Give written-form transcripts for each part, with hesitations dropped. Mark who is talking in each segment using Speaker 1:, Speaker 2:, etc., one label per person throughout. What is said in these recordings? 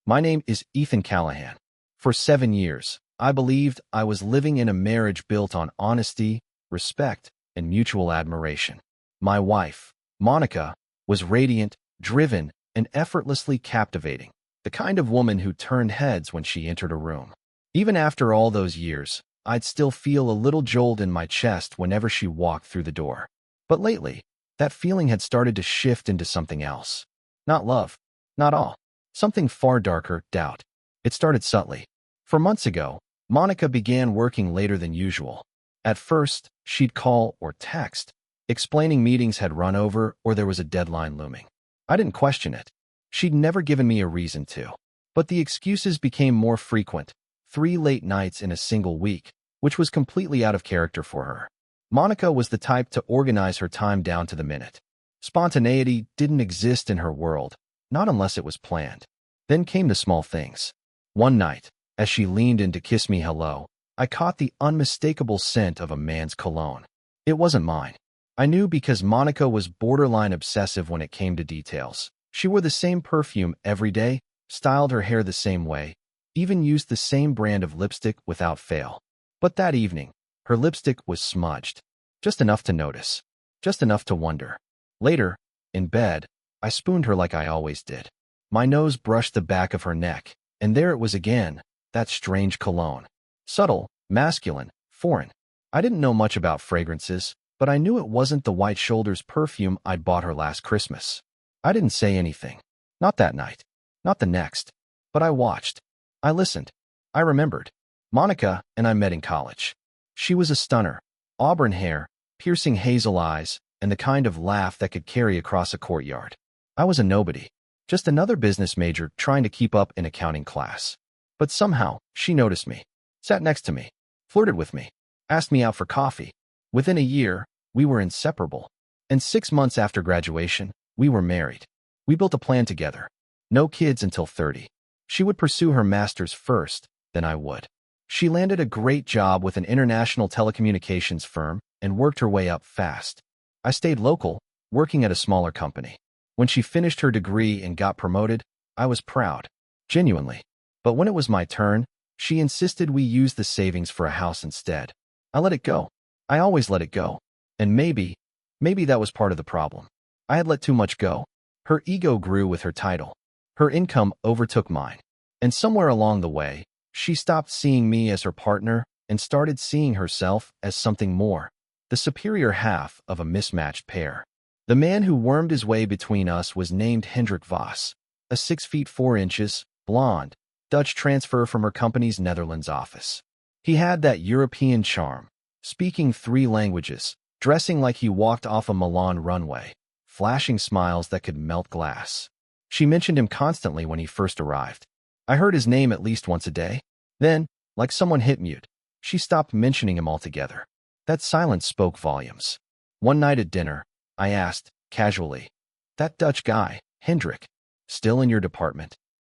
Speaker 1: My name is Ethan Callahan. For 7 years, I believed I was living in a marriage built on honesty, respect, and mutual admiration. My wife, Monica, was radiant, driven, and effortlessly captivating, the kind of woman who turned heads when she entered a room. Even after all those years, I'd still feel a little jolt in my chest whenever she walked through the door. But lately, that feeling had started to shift into something else. Not love, not all. Something far darker, doubt. It started subtly. For months ago, Monica began working later than usual. At first, she'd call or text, explaining meetings had run over or there was a deadline looming. I didn't question it. She'd never given me a reason to. But the excuses became more frequent, 3 late nights in a single week, which was completely out of character for her. Monica was the type to organize her time down to the minute. Spontaneity didn't exist in her world, not unless it was planned. Then came the small things. One night, as she leaned in to kiss me hello, I caught the unmistakable scent of a man's cologne. It wasn't mine. I knew because Monica was borderline obsessive when it came to details. She wore the same perfume every day, styled her hair the same way, even used the same brand of lipstick without fail. But that evening, her lipstick was smudged. Just enough to notice. Just enough to wonder. Later, in bed, I spooned her like I always did. My nose brushed the back of her neck, and there it was again, that strange cologne. Subtle, masculine, foreign. I didn't know much about fragrances, but I knew it wasn't the White Shoulders perfume I'd bought her last Christmas. I didn't say anything. Not that night. Not the next. But I watched. I listened. I remembered. Monica and I met in college. She was a stunner. Auburn hair, piercing hazel eyes, and the kind of laugh that could carry across a courtyard. I was a nobody. Just another business major trying to keep up in accounting class. But somehow, she noticed me. Sat next to me. Flirted with me. Asked me out for coffee. Within a year, we were inseparable. And 6 months after graduation, we were married. We built a plan together. No kids until 30. She would pursue her master's first, then I would. She landed a great job with an international telecommunications firm and worked her way up fast. I stayed local, working at a smaller company. When she finished her degree and got promoted, I was proud. Genuinely. But when it was my turn, she insisted we use the savings for a house instead. I let it go. I always let it go. And maybe that was part of the problem. I had let too much go. Her ego grew with her title. Her income overtook mine. And somewhere along the way, she stopped seeing me as her partner and started seeing herself as something more, the superior half of a mismatched pair. The man who wormed his way between us was named Hendrik Voss, a 6 feet 4 inches, blonde, Dutch transfer from her company's Netherlands office. He had that European charm, speaking 3 languages, dressing like he walked off a Milan runway, flashing smiles that could melt glass. She mentioned him constantly when he first arrived. I heard his name at least once a day. Then, like someone hit mute, she stopped mentioning him altogether. That silence spoke volumes. One night at dinner, I asked, casually, "That Dutch guy, Hendrik, still in your department?"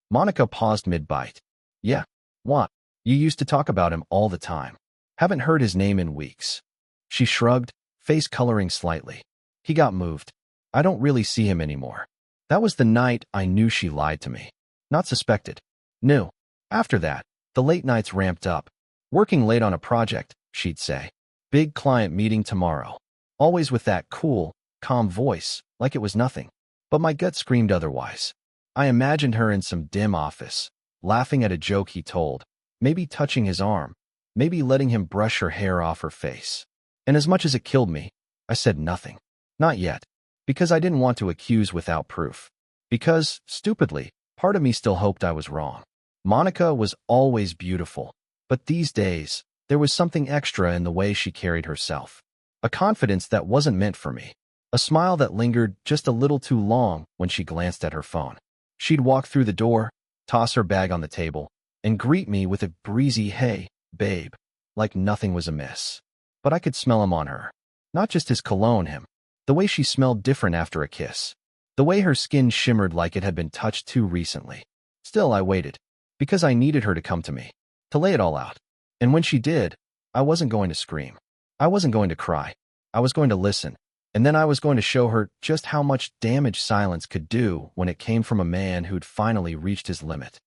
Speaker 1: Monica paused mid-bite. "Yeah. What? You used to talk about him all the time. Haven't heard his name in weeks." She shrugged, face coloring slightly. "He got moved. I don't really see him anymore." That was the night I knew she lied to me. Not suspected. Knew. After that, the late nights ramped up. "Working late on a project," she'd say. "Big client meeting tomorrow." Always with that cool, calm voice, like it was nothing. But my gut screamed otherwise. I imagined her in some dim office, laughing at a joke he told, maybe touching his arm, maybe letting him brush her hair off her face. And as much as it killed me, I said nothing. Not yet. Because I didn't want to accuse without proof. Because, stupidly, part of me still hoped I was wrong. Monica was always beautiful, but these days, there was something extra in the way she carried herself. A confidence that wasn't meant for me. A smile that lingered just a little too long when she glanced at her phone. She'd walk through the door, toss her bag on the table, and greet me with a breezy "Hey, babe," like nothing was amiss. But I could smell him on her. Not just his cologne, him. The way she smelled different after a kiss. The way her skin shimmered like it had been touched too recently. Still, I waited. Because I needed her to come to me. To lay it all out. And when she did, I wasn't going to scream. I wasn't going to cry. I was going to listen. And then I was going to show her just how much damage silence could do when it came from a man who'd finally reached his limit.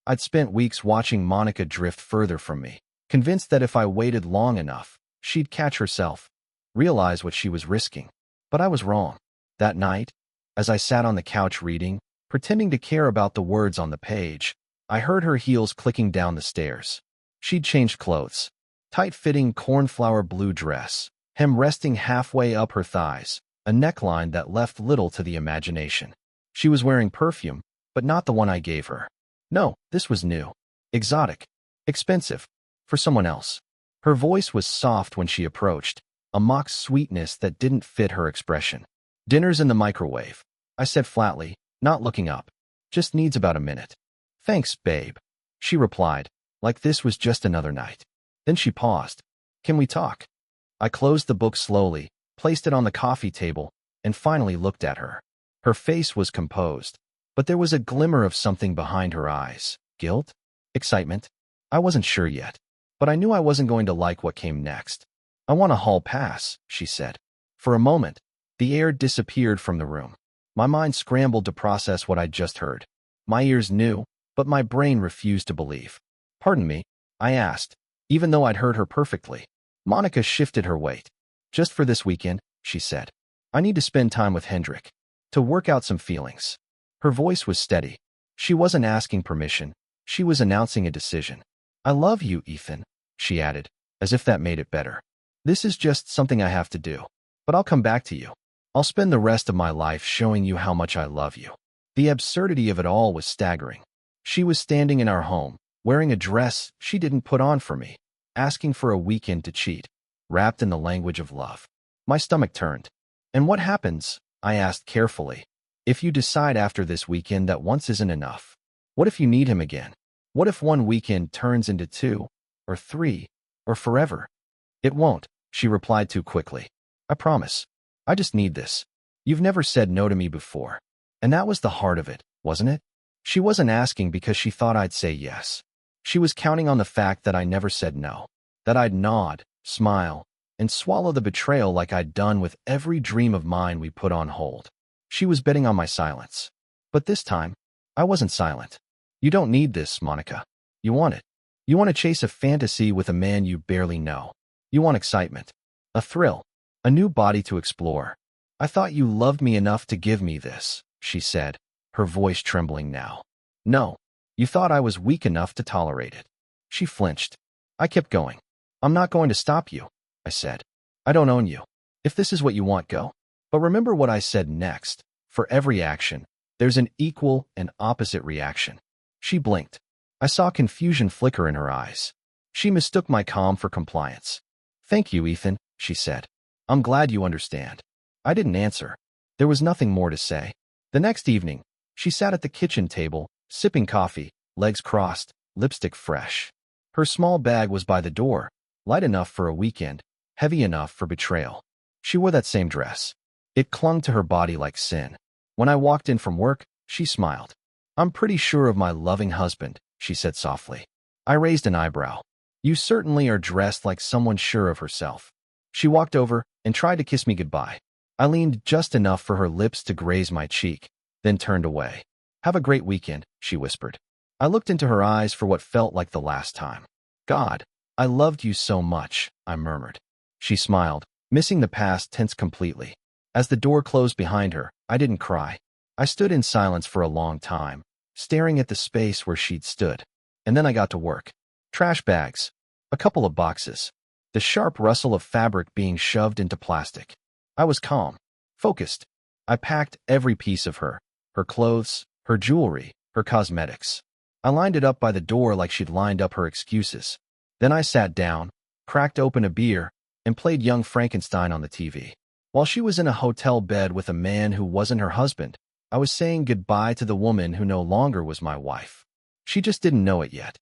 Speaker 1: I'd spent weeks watching Monica drift further from me, convinced that if I waited long enough, she'd catch herself, realize what she was risking. But I was wrong. That night, as I sat on the couch reading, pretending to care about the words on the page, I heard her heels clicking down the stairs. She'd changed clothes. Tight-fitting cornflower blue dress, hem resting halfway up her thighs, a neckline that left little to the imagination. She was wearing perfume, but not the one I gave her. No, this was new, exotic, expensive, for someone else. Her voice was soft when she approached, a mock sweetness that didn't fit her expression. "Dinner's in the microwave," I said flatly, not looking up. "Just needs about a minute." "Thanks, babe," she replied, like this was just another night. Then she paused. "Can we talk?" I closed the book slowly, placed it on the coffee table, and finally looked at her. Her face was composed, but there was a glimmer of something behind her eyes. Guilt? Excitement? I wasn't sure yet, but I knew I wasn't going to like what came next. "I want a hall pass," she said. For a moment, the air disappeared from the room. My mind scrambled to process what I'd just heard. My ears knew, but my brain refused to believe. "Pardon me?" I asked, even though I'd heard her perfectly. Monica shifted her weight. "Just for this weekend," she said. "I need to spend time with Hendrik, to work out some feelings." Her voice was steady. She wasn't asking permission. She was announcing a decision. "I love you, Ethan," she added, as if that made it better. "This is just something I have to do. But I'll come back to you. I'll spend the rest of my life showing you how much I love you." The absurdity of it all was staggering. She was standing in our home, wearing a dress she didn't put on for me, asking for a weekend to cheat, wrapped in the language of love. My stomach turned. "And what happens," I asked carefully, "if you decide after this weekend that once isn't enough? What if you need him again? What if one weekend turns into 2, or 3, or forever?" "It won't," she replied too quickly. "I promise. I just need this. You've never said no to me before." And that was the heart of it, wasn't it? She wasn't asking because she thought I'd say yes. She was counting on the fact that I never said no, that I'd nod, smile, and swallow the betrayal like I'd done with every dream of mine we put on hold. She was betting on my silence. But this time, I wasn't silent. "You don't need this, Monica. You want it. You want to chase a fantasy with a man you barely know. You want excitement, a thrill, a new body to explore. I thought you loved me enough to give me this," she said, her voice trembling now. "No, you thought I was weak enough to tolerate it." She flinched. I kept going. "I'm not going to stop you," I said. "I don't own you. If this is what you want, go." But remember what I said next. For every action, there's an equal and opposite reaction. She blinked. I saw confusion flicker in her eyes. She mistook my calm for compliance. "Thank you, Ethan," she said. "I'm glad you understand." I didn't answer. There was nothing more to say. The next evening, she sat at the kitchen table, sipping coffee, legs crossed, lipstick fresh. Her small bag was by the door, light enough for a weekend, heavy enough for betrayal. She wore that same dress. It clung to her body like sin. When I walked in from work, she smiled. "I'm pretty sure of my loving husband," she said softly. I raised an eyebrow. "You certainly are dressed like someone sure of herself." She walked over and tried to kiss me goodbye. I leaned just enough for her lips to graze my cheek, then turned away. "Have a great weekend," she whispered. I looked into her eyes for what felt like the last time. "God, I loved you so much," I murmured. She smiled, missing the past tense completely. As the door closed behind her, I didn't cry. I stood in silence for a long time, staring at the space where she'd stood. And then I got to work. Trash bags. A couple of boxes. The sharp rustle of fabric being shoved into plastic. I was calm, focused. I packed every piece of her clothes, her jewelry, her cosmetics. I lined it up by the door like she'd lined up her excuses. Then I sat down, cracked open a beer, and played Young Frankenstein on the TV. While she was in a hotel bed with a man who wasn't her husband, I was saying goodbye to the woman who no longer was my wife. She just didn't know it yet.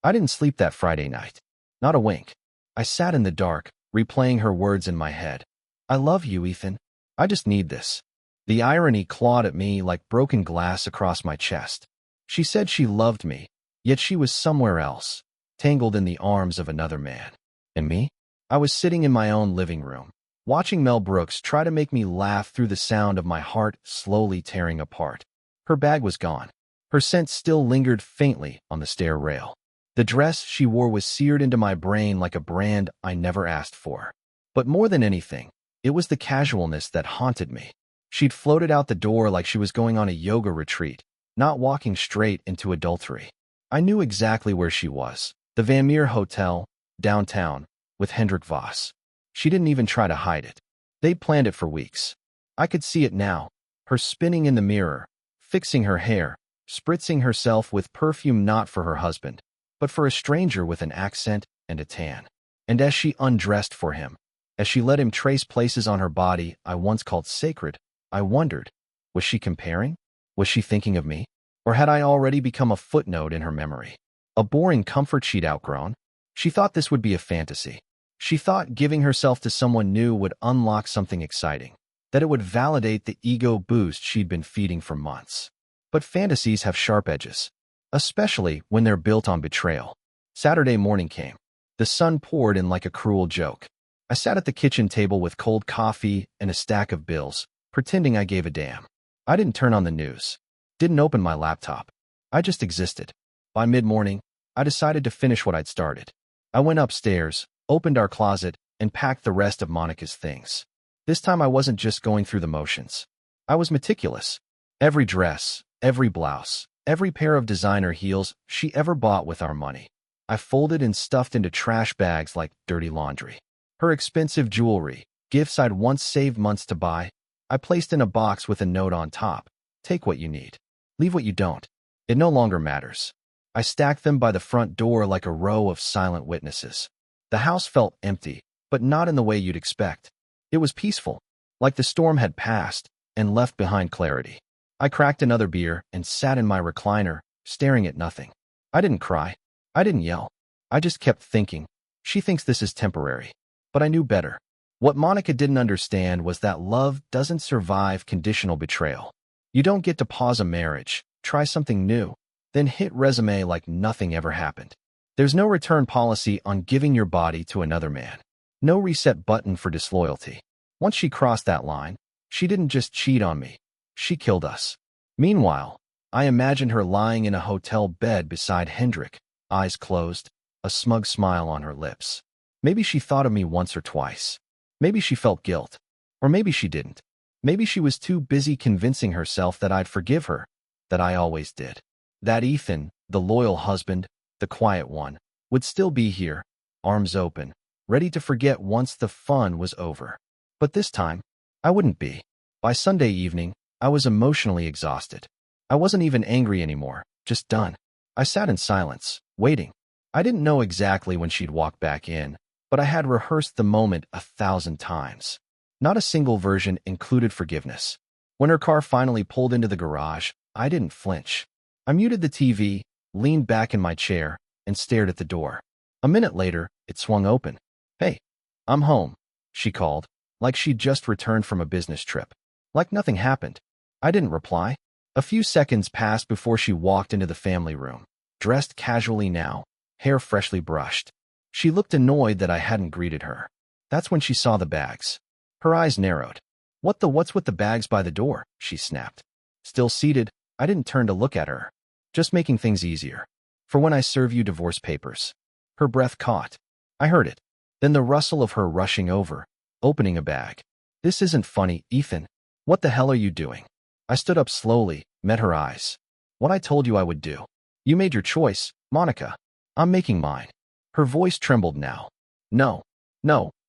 Speaker 1: I didn't sleep that Friday night. Not a wink. I sat in the dark, replaying her words in my head. "I love you, Ethan. I just need this." The irony clawed at me like broken glass across my chest. She said she loved me, yet she was somewhere else, tangled in the arms of another man. And me? I was sitting in my own living room, watching Mel Brooks try to make me laugh through the sound of my heart slowly tearing apart. Her bag was gone. Her scent still lingered faintly on the stair rail. The dress she wore was seared into my brain like a brand I never asked for. But more than anything, it was the casualness that haunted me. She'd floated out the door like she was going on a yoga retreat, not walking straight into adultery. I knew exactly where she was. The Van Meer Hotel, downtown, with Hendrik Voss. She didn't even try to hide it. They'd planned it for weeks. I could see it now, her spinning in the mirror, fixing her hair, spritzing herself with perfume not for her husband, but for a stranger with an accent and a tan. And as she undressed for him, as she let him trace places on her body I once called sacred, I wondered, was she comparing? Was she thinking of me? Or had I already become a footnote in her memory? A boring comfort she'd outgrown? She thought this would be a fantasy. She thought giving herself to someone new would unlock something exciting, that it would validate the ego boost she'd been feeding for months. But fantasies have sharp edges, especially when they're built on betrayal. Saturday morning came. The sun poured in like a cruel joke. I sat at the kitchen table with cold coffee and a stack of bills, pretending I gave a damn. I didn't turn on the news. Didn't open my laptop. I just existed. By mid-morning, I decided to finish what I'd started. I went upstairs, opened our closet, and packed the rest of Monica's things. This time I wasn't just going through the motions. I was meticulous. Every dress, every blouse, every pair of designer heels she ever bought with our money, I folded and stuffed into trash bags like dirty laundry. Her expensive jewelry, gifts I'd once saved months to buy, I placed in a box with a note on top. Take what you need. Leave what you don't. It no longer matters. I stacked them by the front door like a row of silent witnesses. The house felt empty, but not in the way you'd expect. It was peaceful, like the storm had passed and left behind clarity. I cracked another beer and sat in my recliner, staring at nothing. I didn't cry. I didn't yell. I just kept thinking, she thinks this is temporary. But I knew better. What Monica didn't understand was that love doesn't survive conditional betrayal. You don't get to pause a marriage, try something new, then hit resume like nothing ever happened. There's no return policy on giving your body to another man. No reset button for disloyalty. Once she crossed that line, she didn't just cheat on me. She killed us. Meanwhile, I imagined her lying in a hotel bed beside Hendrik, eyes closed, a smug smile on her lips. Maybe she thought of me once or twice. Maybe she felt guilt. Or maybe she didn't. Maybe she was too busy convincing herself that I'd forgive her, that I always did. That Ethan, the loyal husband, the quiet one, would still be here, arms open, ready to forget once the fun was over. But this time, I wouldn't be. By Sunday evening, I was emotionally exhausted. I wasn't even angry anymore, just done. I sat in silence, waiting. I didn't know exactly when she'd walk back in, but I had rehearsed the moment 1,000 times. Not a single version included forgiveness. When her car finally pulled into the garage, I didn't flinch. I muted the TV, leaned back in my chair, and stared at the door. A minute later, it swung open. "Hey, I'm home," she called, like she'd just returned from a business trip. Like nothing happened. I didn't reply. A few seconds passed before she walked into the family room, dressed casually now, hair freshly brushed. She looked annoyed that I hadn't greeted her. That's when she saw the bags. Her eyes narrowed. What's with the bags by the door?" she snapped. Still seated, I didn't turn to look at her. "Just making things easier. For when I serve you divorce papers." Her breath caught. I heard it. Then the rustle of her rushing over, opening a bag. "This isn't funny, Ethan. What the hell are you doing?" I stood up slowly, met her eyes. "What I told you I would do. You made your choice, Monica. I'm making mine." Her voice trembled now. No,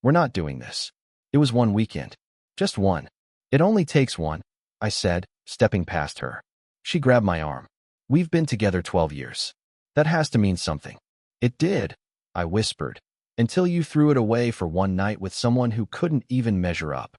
Speaker 1: we're not doing this. It was one weekend. Just one. It only takes one," I said, stepping past her. She grabbed my arm. "We've been together 12 years. That has to mean something." "It did," I whispered, "until you threw it away for one night with someone who couldn't even measure up."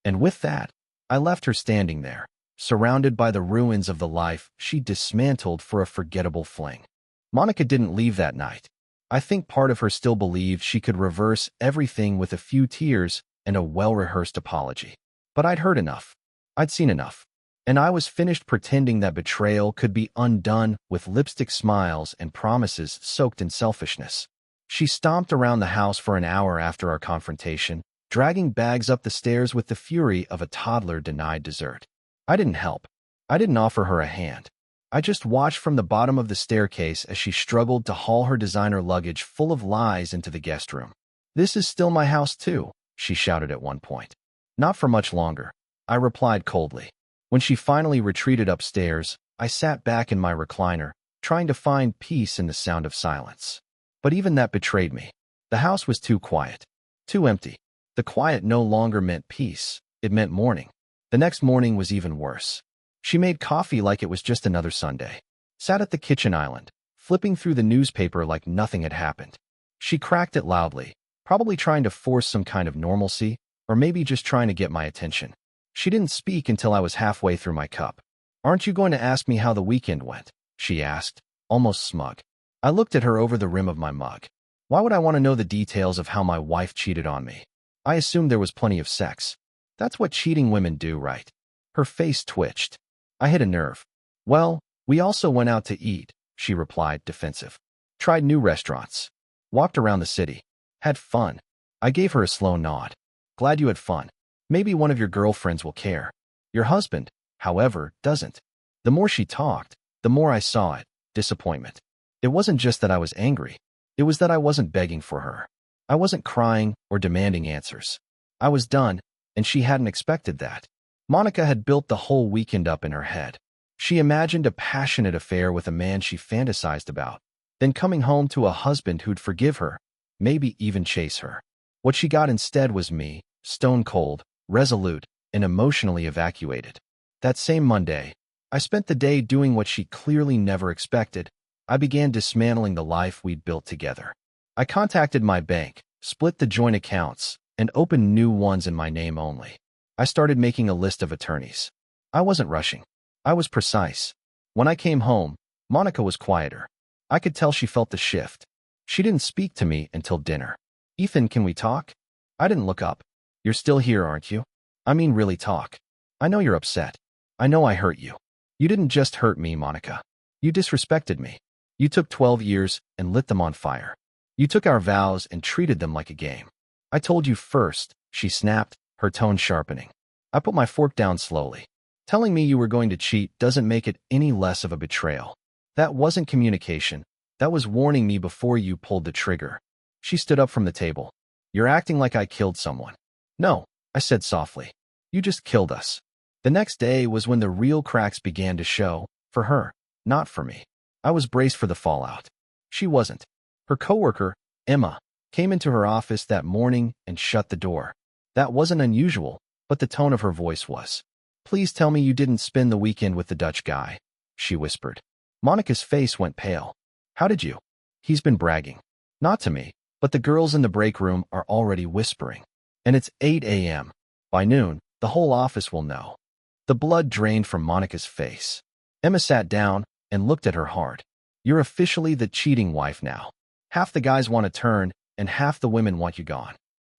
Speaker 1: And with that, I left her standing there, surrounded by the ruins of the life she dismantled for a forgettable fling. Monica didn't leave that night. I think part of her still believed she could reverse everything with a few tears and a well-rehearsed apology. But I'd heard enough. I'd seen enough. And I was finished pretending that betrayal could be undone with lipstick smiles and promises soaked in selfishness. She stomped around the house for an hour after our confrontation, dragging bags up the stairs with the fury of a toddler denied dessert. I didn't help. I didn't offer her a hand. I just watched from the bottom of the staircase as she struggled to haul her designer luggage full of lies into the guest room. "This is still my house too," she shouted at one point. "Not for much longer," I replied coldly. When she finally retreated upstairs, I sat back in my recliner, trying to find peace in the sound of silence. But even that betrayed me. The house was too quiet, too empty. The quiet no longer meant peace, it meant mourning. The next morning was even worse. She made coffee like it was just another Sunday, sat at the kitchen island, flipping through the newspaper like nothing had happened. She cracked it loudly, probably trying to force some kind of normalcy, or maybe just trying to get my attention. She didn't speak until I was halfway through my cup. "Aren't you going to ask me how the weekend went?" she asked, almost smug. I looked at her over the rim of my mug. Why would I want to know the details of how my wife cheated on me? I assumed there was plenty of sex. That's what cheating women do, right? Her face twitched. I hit a nerve. "Well, we also went out to eat," she replied, defensive. "Tried new restaurants. Walked around the city. Had fun." I gave her a slow nod. "Glad you had fun. Maybe one of your girlfriends will care. Your husband, however, doesn't." The more she talked, the more I saw it, disappointment. It wasn't just that I was angry. It was that I wasn't begging for her. I wasn't crying or demanding answers. I was done, and she hadn't expected that. Monica had built the whole weekend up in her head. She imagined a passionate affair with a man she fantasized about, then coming home to a husband who'd forgive her, maybe even chase her. What she got instead was me, stone cold, resolute, and emotionally evacuated. That same Monday, I spent the day doing what she clearly never expected. I began dismantling the life we'd built together. I contacted my bank, split the joint accounts, and opened new ones in my name only. I started making a list of attorneys. I wasn't rushing. I was precise. When I came home, Monica was quieter. I could tell she felt the shift. She didn't speak to me until dinner. "Ethan, can we talk?" I didn't look up. "You're still here, aren't you? I mean, really talk. I know you're upset. I know I hurt you. You didn't just hurt me, Monica. You disrespected me. You took 12 years and lit them on fire. You took our vows and treated them like a game. I told you first," she snapped, her tone sharpening. I put my fork down slowly. "Telling me you were going to cheat doesn't make it any less of a betrayal. That wasn't communication. That was warning me before you pulled the trigger." She stood up from the table. "You're acting like I killed someone." "No," I said softly. "You just killed us." The next day was when the real cracks began to show, for her, not for me. I was braced for the fallout. She wasn't. Her coworker, Emma, came into her office that morning and shut the door. That wasn't unusual, but the tone of her voice was. "Please tell me you didn't spend the weekend with the Dutch guy," she whispered. Monica's face went pale. "How did you?" "He's been bragging. Not to me, but the girls in the break room are already whispering. And it's 8 a.m. By noon, the whole office will know." The blood drained from Monica's face. Emma sat down and looked at her hard. "You're officially the cheating wife now. Half the guys want to turn, and half the women want you gone."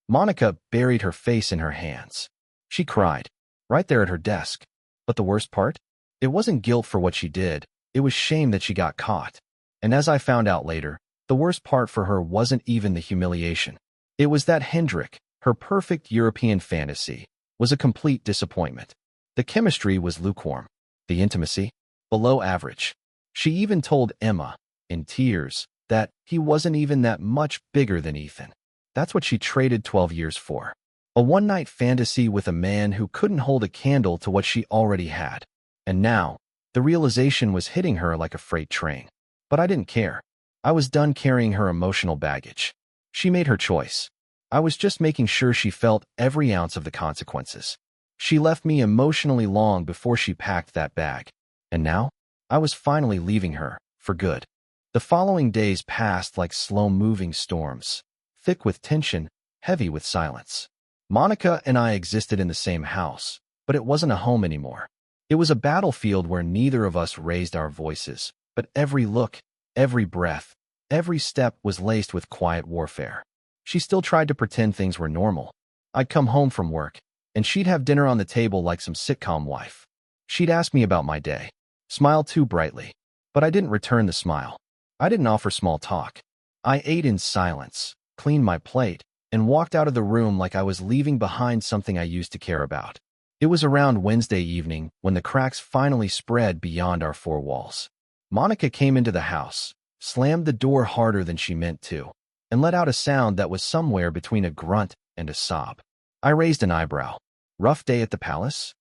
Speaker 1: Monica buried her face in her hands. She cried, right there at her desk. But the worst part? It wasn't guilt for what she did. It was shame that she got caught. And as I found out later, the worst part for her wasn't even the humiliation. It was that Hendrik, her perfect European fantasy, was a complete disappointment. The chemistry was lukewarm. The intimacy? Below average. She even told Emma, in tears, that he wasn't even that much bigger than Ethan. That's what she traded 12 years for. A one-night fantasy with a man who couldn't hold a candle to what she already had. And now, the realization was hitting her like a freight train. But I didn't care. I was done carrying her emotional baggage. She made her choice. I was just making sure she felt every ounce of the consequences. She left me emotionally long before she packed that bag. And now, I was finally leaving her, for good. The following days passed like slow-moving storms, thick with tension, heavy with silence. Monica and I existed in the same house, but it wasn't a home anymore. It was a battlefield where neither of us raised our voices, but every look, every breath, every step was laced with quiet warfare. She still tried to pretend things were normal. I'd come home from work, and she'd have dinner on the table like some sitcom wife. She'd ask me about my day, smile too brightly, but I didn't return the smile. I didn't offer small talk. I ate in silence, cleaned my plate, and walked out of the room like I was leaving behind something I used to care about. It was around Wednesday evening when the cracks finally spread beyond our four walls. Monica came into the house, slammed the door harder than she meant to, and let out a sound that was somewhere between a grunt and a sob. I raised an eyebrow. Rough day at the palace?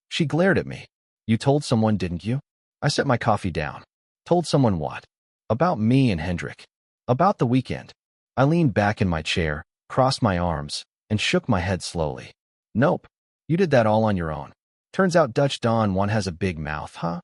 Speaker 1: She glared at me. You told someone, didn't you? I set my coffee down. Told someone what? About me and Hendrik. About the weekend. I leaned back in my chair, crossed my arms, and shook my head slowly. Nope. You did that all on your own. Turns out Dutch Dawn one has a big mouth, huh?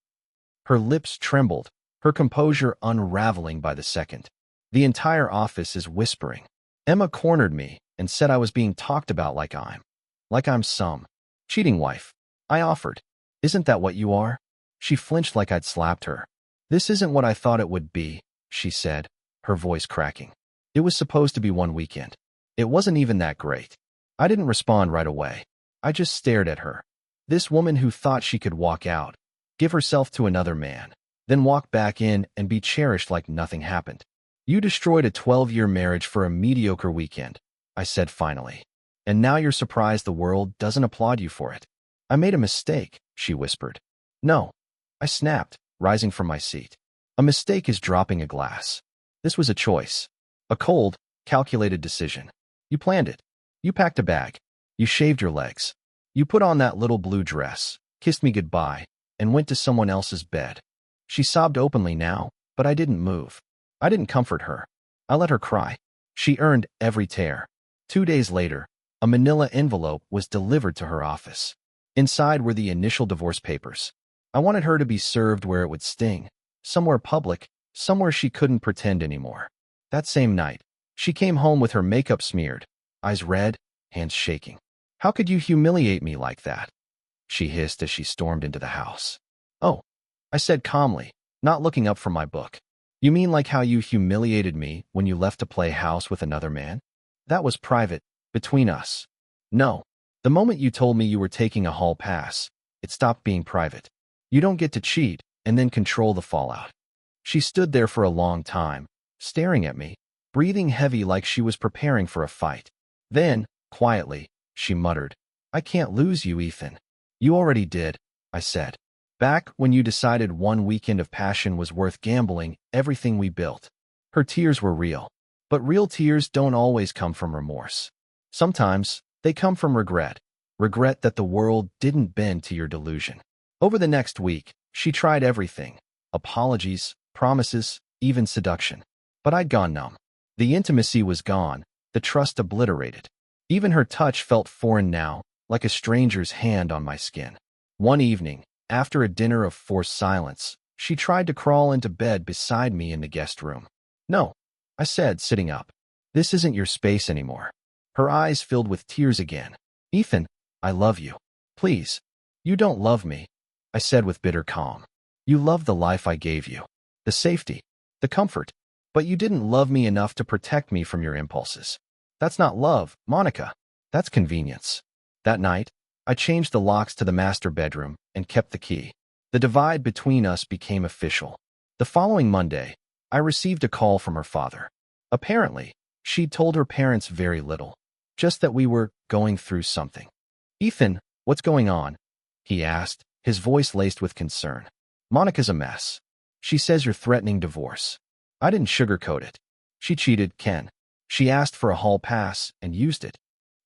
Speaker 1: Her lips trembled, her composure unraveling by the second. The entire office is whispering. Emma cornered me and said I was being talked about like I'm some cheating wife. I offered. Isn't that what you are? She flinched like I'd slapped her. This isn't what I thought it would be, she said, her voice cracking. It was supposed to be one weekend. It wasn't even that great. I didn't respond right away. I just stared at her. This woman who thought she could walk out, give herself to another man, then walk back in and be cherished like nothing happened. You destroyed a 12-year marriage for a mediocre weekend, I said finally. And now you're surprised the world doesn't applaud you for it. I made a mistake, she whispered. No, I snapped, rising from my seat. A mistake is dropping a glass. This was a choice. A cold, calculated decision. You planned it. You packed a bag. You shaved your legs. You put on that little blue dress, kissed me goodbye, and went to someone else's bed. She sobbed openly now, but I didn't move. I didn't comfort her. I let her cry. She earned every tear. 2 days later, a manila envelope was delivered to her office. Inside were the initial divorce papers. I wanted her to be served where it would sting, somewhere public, somewhere she couldn't pretend anymore. That same night, she came home with her makeup smeared, eyes red, hands shaking. How could you humiliate me like that? She hissed as she stormed into the house. Oh, I said calmly, not looking up from my book. You mean like how you humiliated me when you left to play house with another man? That was private, between us. No, the moment you told me you were taking a hall pass, it stopped being private. You don't get to cheat and then control the fallout. She stood there for a long time, staring at me, breathing heavy like she was preparing for a fight. Then, quietly, she muttered, I can't lose you, Ethan. You already did, I said. Back when you decided one weekend of passion was worth gambling everything we built. Her tears were real. But real tears don't always come from remorse. Sometimes, they come from regret. Regret that the world didn't bend to your delusion. Over the next week, she tried everything. Apologies, promises, even seduction. But I'd gone numb. The intimacy was gone, the trust obliterated. Even her touch felt foreign now, like a stranger's hand on my skin. One evening, after a dinner of forced silence, she tried to crawl into bed beside me in the guest room. No, I said, sitting up. This isn't your space anymore. Her eyes filled with tears again. Ethan, I love you. Please. You don't love me, I said with bitter calm. You love the life I gave you, the safety, the comfort, but you didn't love me enough to protect me from your impulses. That's not love, Monica. That's convenience. That night, I changed the locks to the master bedroom and kept the key. The divide between us became official. The following Monday, I received a call from her father. Apparently, she'd told her parents very little, just that we were going through something. Ethan, what's going on? He asked, his voice laced with concern. Monica's a mess. She says you're threatening divorce. I didn't sugarcoat it. She cheated, Ken. She asked for a hall pass and used it.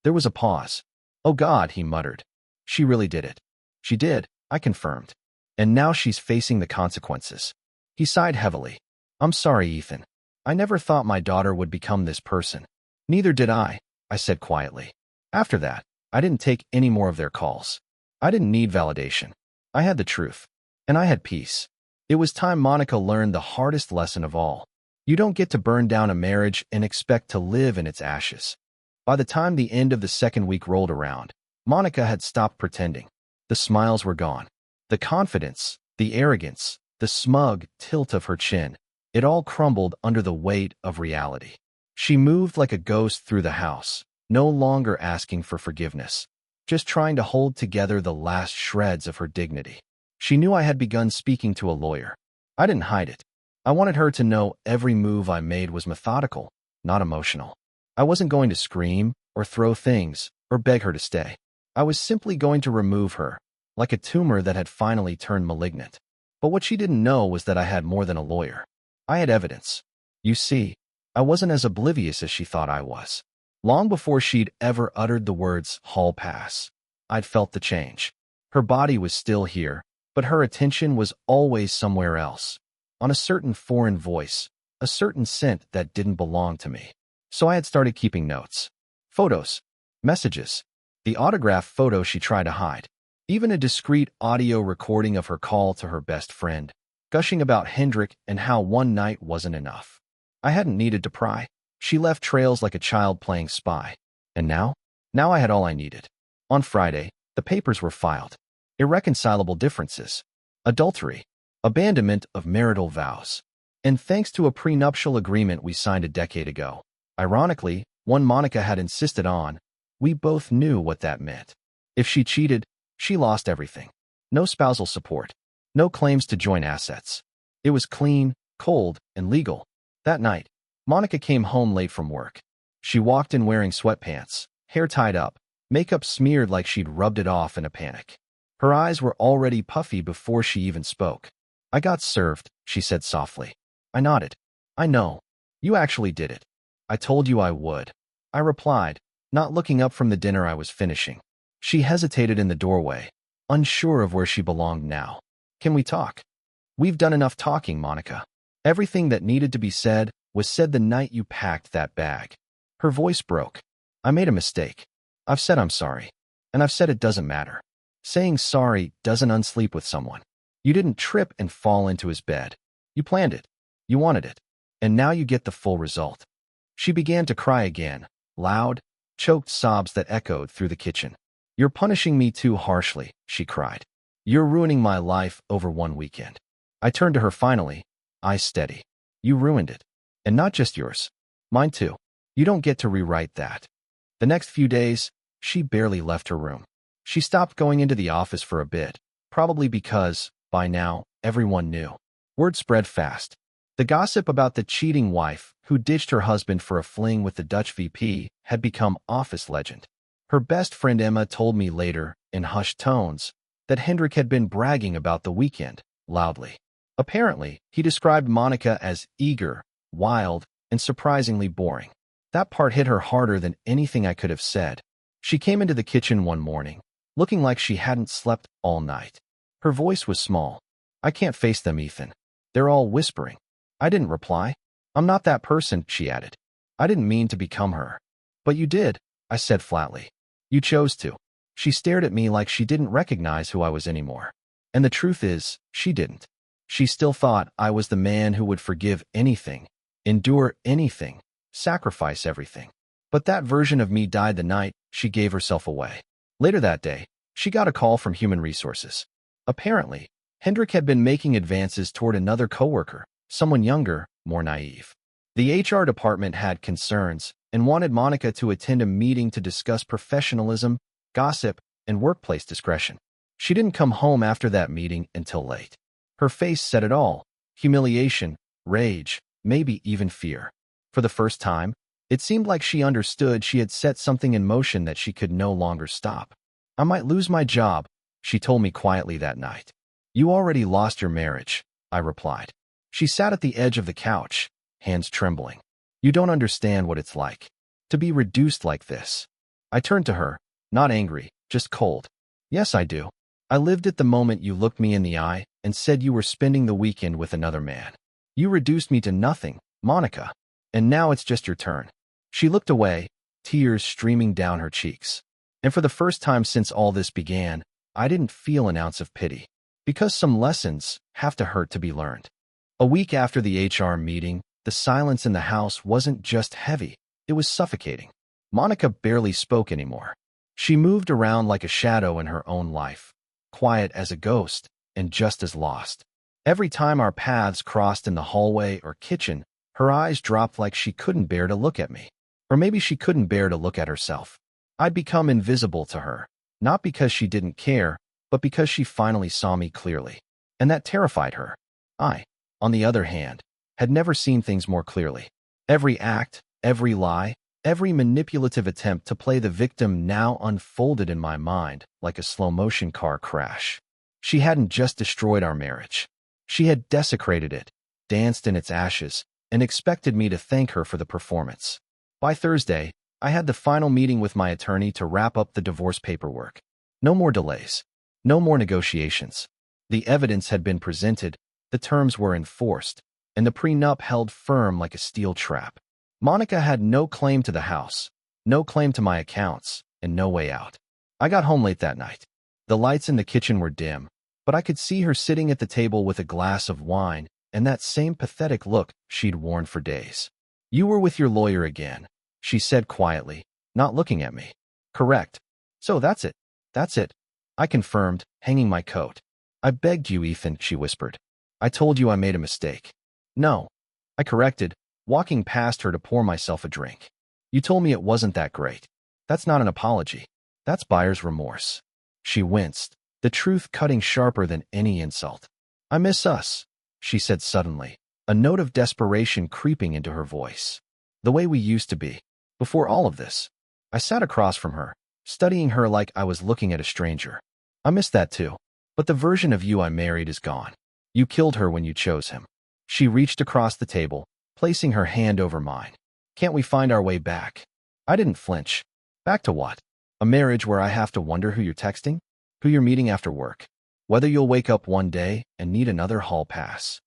Speaker 1: There was a pause. Oh God, he muttered. She really did it. She did, I confirmed. And now she's facing the consequences. He sighed heavily. I'm sorry, Ethan. I never thought my daughter would become this person. Neither did I said quietly. After that, I didn't take any more of their calls. I didn't need validation. I had the truth. And I had peace. It was time Monica learned the hardest lesson of all. You don't get to burn down a marriage and expect to live in its ashes. By the time the end of the second week rolled around, Monica had stopped pretending. The smiles were gone. The confidence, the arrogance, the smug tilt of her chin, it all crumbled under the weight of reality. She moved like a ghost through the house, no longer asking for forgiveness, just trying to hold together the last shreds of her dignity. She knew I had begun speaking to a lawyer. I didn't hide it. I wanted her to know every move I made was methodical, not emotional. I wasn't going to scream or throw things or beg her to stay. I was simply going to remove her, like a tumor that had finally turned malignant. But what she didn't know was that I had more than a lawyer. I had evidence. You see, I wasn't as oblivious as she thought I was. Long before she'd ever uttered the words "hall pass," I'd felt the change. Her body was still here, but her attention was always somewhere else, on a certain foreign voice, a certain scent that didn't belong to me. So I had started keeping notes. Photos. Messages. The autographed photo she tried to hide. Even a discreet audio recording of her call to her best friend, gushing about Hendrik and how one night wasn't enough. I hadn't needed to pry. She left trails like a child playing spy. And now? Now I had all I needed. On Friday, the papers were filed. Irreconcilable differences. Adultery. Abandonment of marital vows. And thanks to a prenuptial agreement we signed a decade ago. Ironically, one Monica had insisted on. We both knew what that meant. If she cheated, she lost everything. No spousal support. No claims to joint assets. It was clean, cold, and legal. That night, Monica came home late from work. She walked in wearing sweatpants, hair tied up, makeup smeared like she'd rubbed it off in a panic. Her eyes were already puffy before she even spoke. I got served, she said softly. I nodded. I know. You actually did it. I told you I would. I replied, not looking up from the dinner I was finishing. She hesitated in the doorway, unsure of where she belonged now. Can we talk? We've done enough talking, Monica. Everything that needed to be said was said the night you packed that bag. Her voice broke. I made a mistake. I've said I'm sorry. And I've said it doesn't matter. Saying sorry doesn't unsleep with someone. You didn't trip and fall into his bed. You planned it. You wanted it. And now you get the full result. She began to cry again, loud, choked sobs that echoed through the kitchen. You're punishing me too harshly, she cried. You're ruining my life over one weekend. I turned to her finally, eyes steady. You ruined it. And not just yours. Mine too. You don't get to rewrite that. The next few days, she barely left her room. She stopped going into the office for a bit, probably because, by now, everyone knew. Word spread fast. The gossip about the cheating wife who ditched her husband for a fling with the Dutch VP had become office legend. Her best friend Emma told me later, in hushed tones, that Hendrik had been bragging about the weekend, loudly. Apparently, he described Monica as eager, wild, and surprisingly boring. That part hit her harder than anything I could have said. She came into the kitchen one morning, looking like she hadn't slept all night. Her voice was small. I can't face them, Ethan. They're all whispering. I didn't reply. I'm not that person, she added. I didn't mean to become her. But you did, I said flatly. You chose to. She stared at me like she didn't recognize who I was anymore. And the truth is, she didn't. She still thought I was the man who would forgive anything, endure anything, sacrifice everything. But that version of me died the night she gave herself away. Later that day, she got a call from Human Resources. Apparently, Hendrik had been making advances toward another coworker, someone younger, more naive. The HR department had concerns and wanted Monica to attend a meeting to discuss professionalism, gossip, and workplace discretion. She didn't come home after that meeting until late. Her face said it all: humiliation, rage, maybe even fear. For the first time, it seemed like she understood she had set something in motion that she could no longer stop. I might lose my job, she told me quietly that night. You already lost your marriage, I replied. She sat at the edge of the couch, hands trembling. You don't understand what it's like to be reduced like this. I turned to her, not angry, just cold. Yes, I do. I lived it the moment you looked me in the eye and said you were spending the weekend with another man. You reduced me to nothing, Monica. And now it's just your turn. She looked away, tears streaming down her cheeks. And for the first time since all this began, I didn't feel an ounce of pity. Because some lessons have to hurt to be learned. A week after the HR meeting, the silence in the house wasn't just heavy, it was suffocating. Monica barely spoke anymore. She moved around like a shadow in her own life, quiet as a ghost and just as lost. Every time our paths crossed in the hallway or kitchen, her eyes dropped like she couldn't bear to look at me. Or maybe she couldn't bear to look at herself. I'd become invisible to her, not because she didn't care, but because she finally saw me clearly. And that terrified her. I, on the other hand, had never seen things more clearly. Every act, every lie, Every manipulative attempt to play the victim now unfolded in my mind like a slow-motion car crash. She hadn't just destroyed our marriage. She had desecrated it, danced in its ashes, and expected me to thank her for the performance. By Thursday, I had the final meeting with my attorney to wrap up the divorce paperwork. No more delays. No more negotiations. The evidence had been presented, the terms were enforced, and the prenup held firm like a steel trap. Monica had no claim to the house, no claim to my accounts, and no way out. I got home late that night. The lights in the kitchen were dim, but I could see her sitting at the table with a glass of wine and that same pathetic look she'd worn for days. "You were with your lawyer again," she said quietly, not looking at me. "Correct. So that's it. That's it," I confirmed, hanging my coat. "I begged you, Ethan," she whispered. "I told you I made a mistake." "No," I corrected, walking past her to pour myself a drink. "You told me it wasn't that great. That's not an apology. That's buyer's remorse." She winced, the truth cutting sharper than any insult. "I miss us," she said suddenly, a note of desperation creeping into her voice. "The way we used to be, before all of this." I sat across from her, studying her like I was looking at a stranger. "I miss that too. But the version of you I married is gone. You killed her when you chose him." She reached across the table, placing her hand over mine. "Can't we find our way back?" I didn't flinch. "Back to what? A marriage where I have to wonder who you're texting? Who you're meeting after work? Whether you'll wake up one day and need another hall pass?"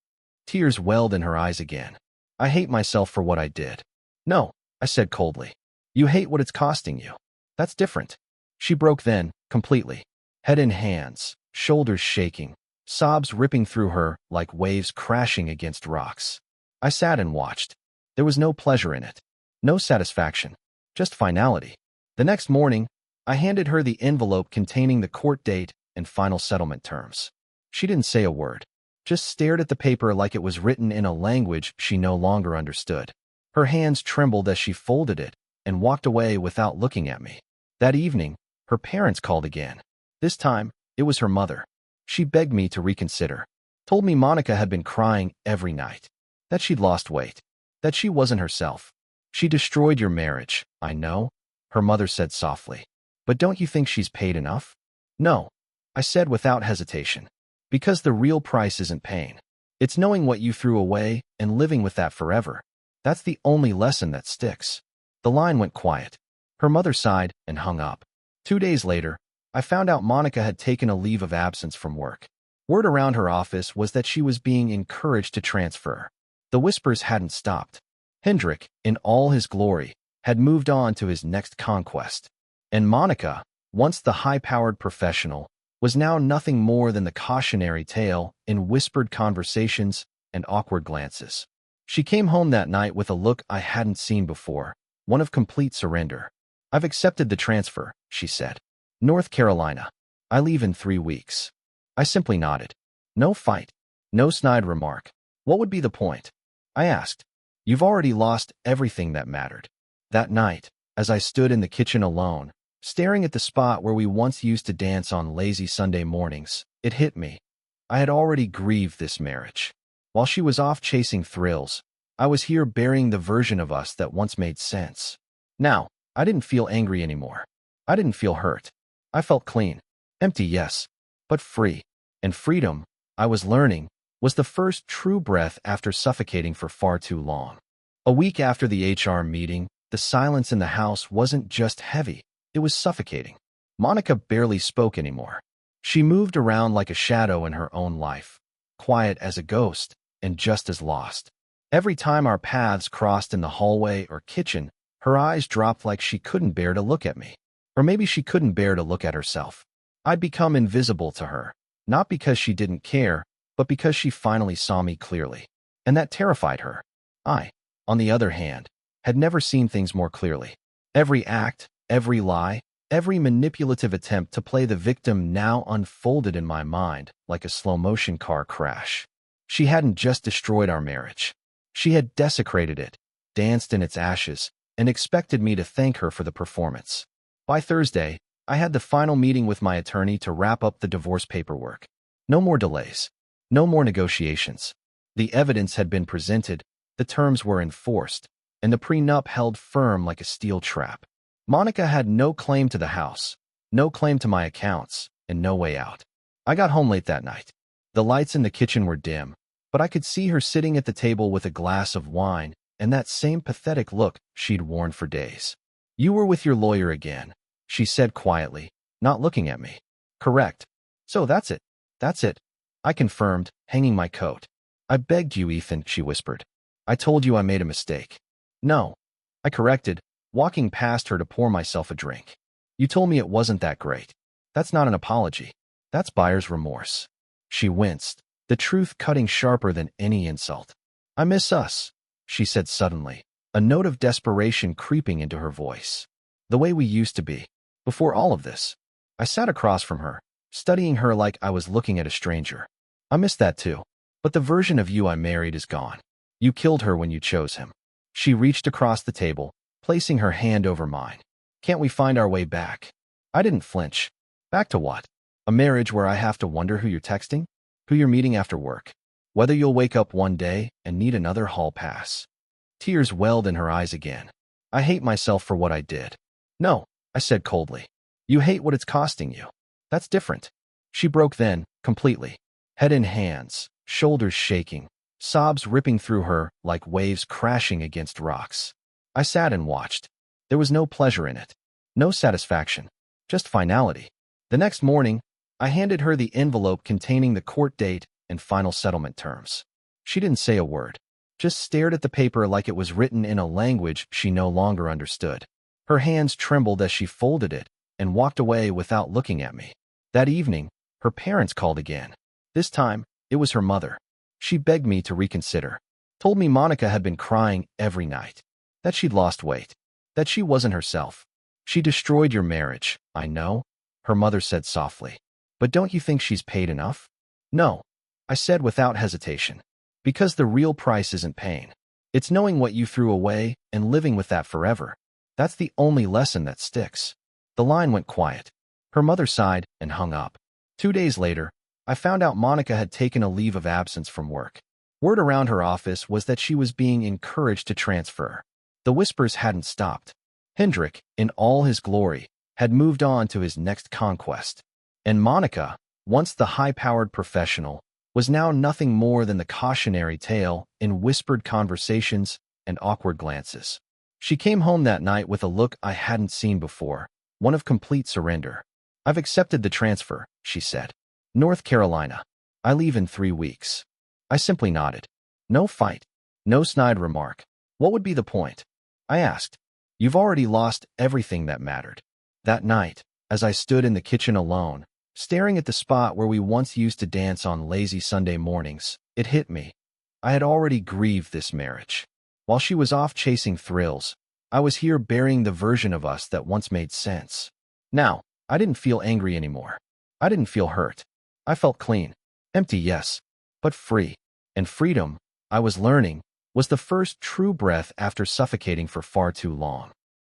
Speaker 1: Tears welled in her eyes again. "I hate myself for what I did." "No," I said coldly. "You hate what it's costing you. That's different." She broke then, completely. Head in hands, shoulders shaking, sobs ripping through her like waves crashing against rocks. I sat and watched. There was no pleasure in it. No satisfaction. Just finality. The next morning, I handed her the envelope containing the court date and final settlement terms. She didn't say a word, just stared at the paper like it was written in a language she no longer understood. Her hands trembled as she folded it and walked away without looking at me. That evening, her parents called again. This time, it was her mother. She begged me to reconsider. Told me Monica had been crying every night. That she'd lost weight. That she wasn't herself. "She destroyed your marriage, I know," her mother said softly. "But don't you think she's paid enough?" "No," I said without hesitation. "Because the real price isn't pain. It's knowing what you threw away and living with that forever. That's the only lesson that sticks." The line went quiet. Her mother sighed and hung up. 2 days later, I found out Monica had taken a leave of absence from work. Word around her office was that she was being encouraged to transfer. The whispers hadn't stopped. Hendrik, in all his glory, had moved on to his next conquest. And Monica, once the high-powered professional, was now nothing more than the cautionary tale in whispered conversations and awkward glances. She came home that night with a look I hadn't seen before, one of complete surrender. "I've accepted the transfer," she said. "North Carolina. I leave in 3 weeks." I simply nodded. No fight. No snide remark. What would be the point? I asked. "You've already lost everything that mattered." That night, as I stood in the kitchen alone, staring at the spot where we once used to dance on lazy Sunday mornings, it hit me. I had already grieved this marriage. While she was off chasing thrills, I was here burying the version of us that once made sense. Now, I didn't feel angry anymore. I didn't feel hurt. I felt clean. Empty, yes, but free. And freedom, I was learning, was the first true breath after suffocating for far too long. A week after the HR meeting, the silence in the house wasn't just heavy, it was suffocating. Monica barely spoke anymore. She moved around like a shadow in her own life, quiet as a ghost and just as lost. Every time our paths crossed in the hallway or kitchen, her eyes dropped like she couldn't bear to look at me. Or maybe she couldn't bear to look at herself. I'd become invisible to her, not because she didn't care, but because she finally saw me clearly. And that terrified her. I, on the other hand, had never seen things more clearly. Every act, every lie, every manipulative attempt to play the victim now unfolded in my mind like a slow-motion car crash. She hadn't just destroyed our marriage. She had desecrated it, danced in its ashes, and expected me to thank her for the performance. By Thursday, I had the final meeting with my attorney to wrap up the divorce paperwork. No more delays. No more negotiations. The evidence had been presented, the terms were enforced, and the prenup held firm like a steel trap. Monica had no claim to the house, no claim to my accounts, and no way out. I got home late that night. The lights in the kitchen were dim, but I could see her sitting at the table with a glass of wine and that same pathetic look she'd worn for days. "You were with your lawyer again," she said quietly, not looking at me. "Correct. So that's it. That's it," I confirmed, hanging my coat. "I begged you, Ethan," she whispered. "I told you I made a mistake." "No," I corrected, walking past her to pour myself a drink. "You told me it wasn't that great. That's not an apology. That's buyer's remorse." She winced, the truth cutting sharper than any insult. "I miss us," she said suddenly, a note of desperation creeping into her voice. "The way we used to be, before all of this." I sat across from her, studying her like I was looking at a stranger. "I miss that too. But the version of you I married is gone. You killed her when you chose him." She reached across the table, placing her hand over mine. "Can't we find our way back?" I didn't flinch. "Back to what? A marriage where I have to wonder who you're texting? Who you're meeting after work? Whether you'll wake up one day and need another hall pass?" Tears welled in her eyes again. "I hate myself for what I did." "No," I said coldly. "You hate what it's costing you. That's different." She broke then, completely. Head in hands, shoulders shaking, sobs ripping through her like waves crashing against rocks. I sat and watched. There was no pleasure in it. No satisfaction. Just finality. The next morning, I handed her the envelope containing the court date and final settlement terms. She didn't say a word, just stared at the paper like it was written in a language she no longer understood. Her hands trembled as she folded it and walked away without looking at me. That evening, her parents called again. This time, it was her mother. She begged me to reconsider, told me Monica had been crying every night, that she'd lost weight, that she wasn't herself. "She destroyed your marriage, I know," her mother said softly. "But don't you think she's paid enough?" "No," I said without hesitation. "Because the real price isn't pain. It's knowing what you threw away and living with that forever. That's the only lesson that sticks." The line went quiet. Her mother sighed and hung up. 2 days later, I found out Monica had taken a leave of absence from work. Word around her office was that she was being encouraged to transfer. The whispers hadn't stopped. Hendrik, in all his glory, had moved on to his next conquest. And Monica, once the high-powered professional, was now nothing more than the cautionary tale in whispered conversations and awkward glances. She came home that night with a look I hadn't seen before, one of complete surrender. "I've accepted the transfer," she said. "North Carolina. I leave in 3 weeks." I simply nodded. No fight. No snide remark. What would be the point? I asked. "You've already lost everything that mattered." That night, as I stood in the kitchen alone, staring at the spot where we once used to dance on lazy Sunday mornings, it hit me. I had already grieved this marriage. While she was off chasing thrills, I was here burying the version of us that once made sense. Now, I didn't feel angry anymore. I didn't feel hurt. I felt clean. Empty, yes, but free. And freedom, I was learning, was the first true breath after suffocating for far too long.